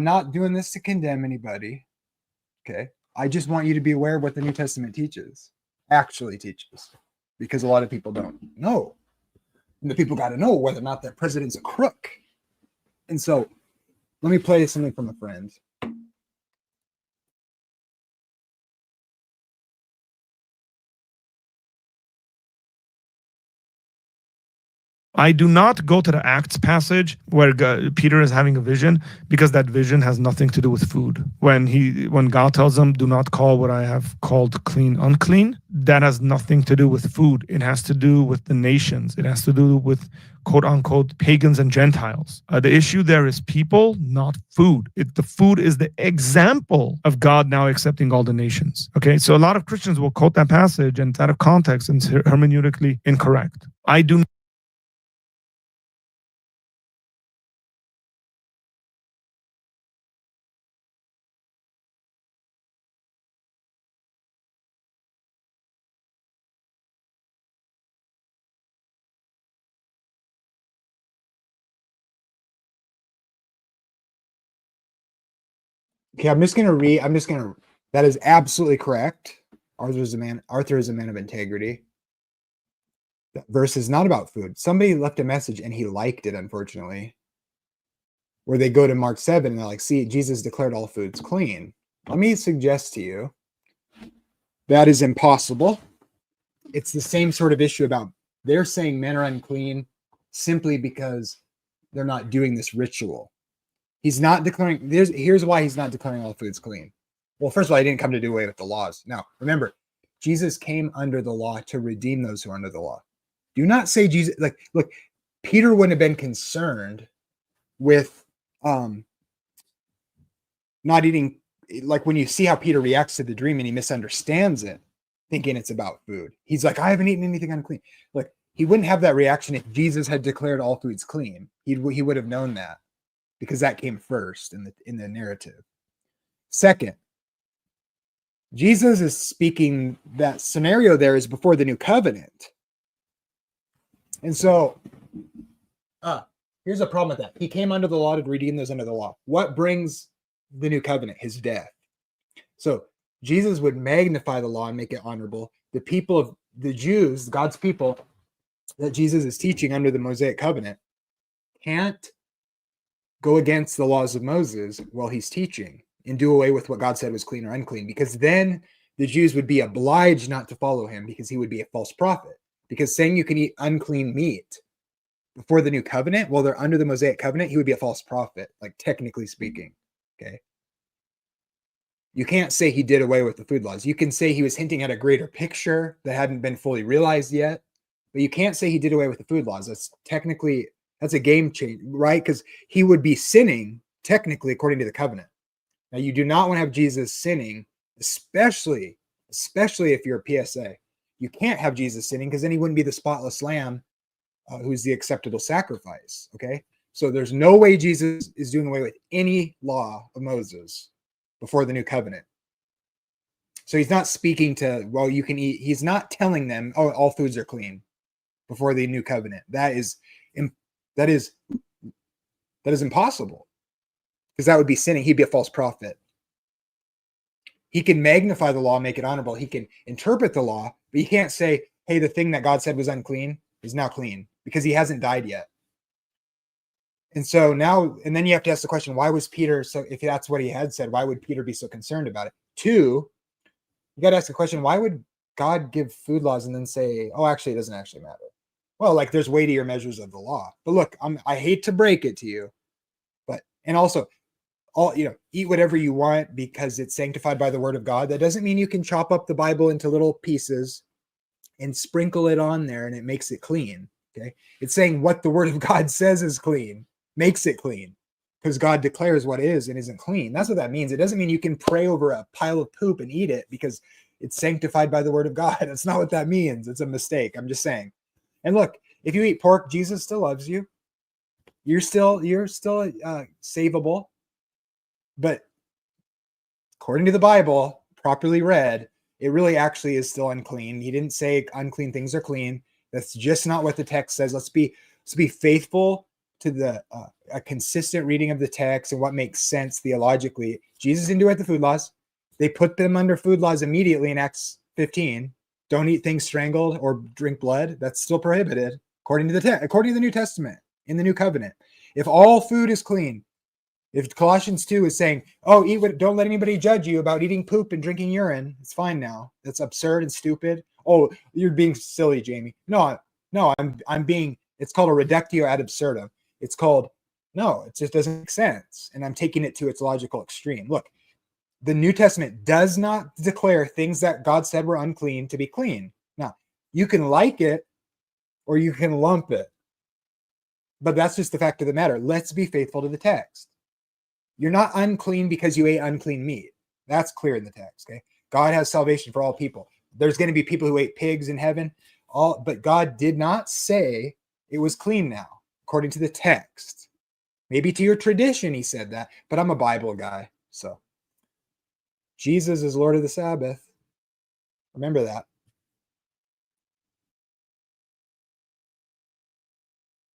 I'm not doing this to condemn anybody. Okay. I just want you to be aware of what the New Testament actually teaches, because a lot of people don't know. And the people got to know whether or not that president's a crook. And so let me play something from a friend. I do not go to the Acts passage where Peter is having a vision, because that vision has nothing to do with food. When God tells him, do not call what I have called clean unclean, that has nothing to do with food. It has to do with the nations. It has to do with quote unquote pagans and Gentiles. The issue there is people, not food. The food is the example of God now accepting all the nations. Okay, so a lot of Christians will quote that passage and it's out of context and hermeneutically incorrect. I do. Okay, that is absolutely correct. Arthur is a man of integrity. That verse is not about food. Somebody left a message and he liked it, unfortunately. Where they go to Mark 7 and they're like, see, Jesus declared all foods clean. Let me suggest to you that is impossible. It's the same sort of issue about they're saying men are unclean simply because they're not doing this ritual. He's not declaring, here's why he's not declaring all foods clean. Well, first of all, he didn't come to do away with the laws. Now, remember, Jesus came under the law to redeem those who are under the law. Do not say Jesus, like, look, Peter wouldn't have been concerned with not eating, like when you see how Peter reacts to the dream and he misunderstands it, thinking it's about food. He's like, I haven't eaten anything unclean. Look, he wouldn't have that reaction if Jesus had declared all foods clean. He would have known that, because that came first in the narrative. Second, Jesus is speaking, that scenario there is before the new covenant. And so here's a problem with that. He came under the law to redeem those under the law. What brings the new covenant? His death. So Jesus would magnify the law and make it honorable. The people of the Jews, God's people that Jesus is teaching under the Mosaic covenant, can't go against the laws of Moses while he's teaching and do away with what God said was clean or unclean, because then the Jews would be obliged not to follow him, because he would be a false prophet. Because saying you can eat unclean meat before the new covenant, while they're under the Mosaic covenant, he would be a false prophet, like technically speaking. Okay. You can't say he did away with the food laws. You can say he was hinting at a greater picture that hadn't been fully realized yet, but you can't say he did away with the food laws. That's a game change, right? Because he would be sinning technically according to the covenant. Now, you do not want to have Jesus sinning, especially if you're a PSA. You can't have Jesus sinning, because then he wouldn't be the spotless lamb who's the acceptable sacrifice. Okay, so there's no way Jesus is doing away with any law of Moses before the new covenant. So he's not speaking to, well, you can eat. He's not telling them, oh, all foods are clean before the new covenant. That is impossible, because that would be sinning. He'd be a false prophet. He can magnify the law, make it honorable. He can interpret the law, but he can't say, hey, the thing that God said was unclean is now clean, because he hasn't died yet. And so now, and then you have to ask the question, why was Peter so, if that's what he had said, why would Peter be so concerned about it? Two, you got to ask the question, why would God give food laws and then say, oh, actually, it doesn't actually matter? Well, like, there's weightier measures of the law. But look, I hate to break it to you, and also, eat whatever you want because it's sanctified by the word of God. That doesn't mean you can chop up the Bible into little pieces and sprinkle it on there and it makes it clean. Okay. It's saying what the word of God says is clean, makes it clean, because God declares what is and isn't clean. That's what that means. It doesn't mean you can pray over a pile of poop and eat it because it's sanctified by the word of God. That's not what that means. It's a mistake. I'm just saying. And look, if you eat pork, Jesus still loves you. You're still savable. But according to the Bible, properly read, it really actually is still unclean. He didn't say unclean things are clean. That's just not what the text says. Let's be faithful to the a consistent reading of the text and what makes sense theologically, Jesus didn't do it at the food laws. They put them under food laws immediately in Acts 15. Don't eat things strangled or drink blood. That's still prohibited according to the New Testament in the New Covenant. If all food is clean, if Colossians 2 is saying, "Oh, don't let anybody judge you about eating poop and drinking urine," it's fine now. That's absurd and stupid. Oh, you're being silly, Jamie. No, I'm being. It's called a reductio ad absurdum. It's called no. It just doesn't make sense, and I'm taking it to its logical extreme. Look, the New Testament does not declare things that God said were unclean to be clean. Now, you can like it or you can lump it, but that's just the fact of the matter. Let's be faithful to the text. You're not unclean because you ate unclean meat. That's clear in the text. Okay, God has salvation for all people. There's going to be people who ate pigs in heaven. But God did not say it was clean now, according to the text. Maybe to your tradition, he said that, but I'm a Bible guy, so. Jesus is Lord of the Sabbath. Remember that.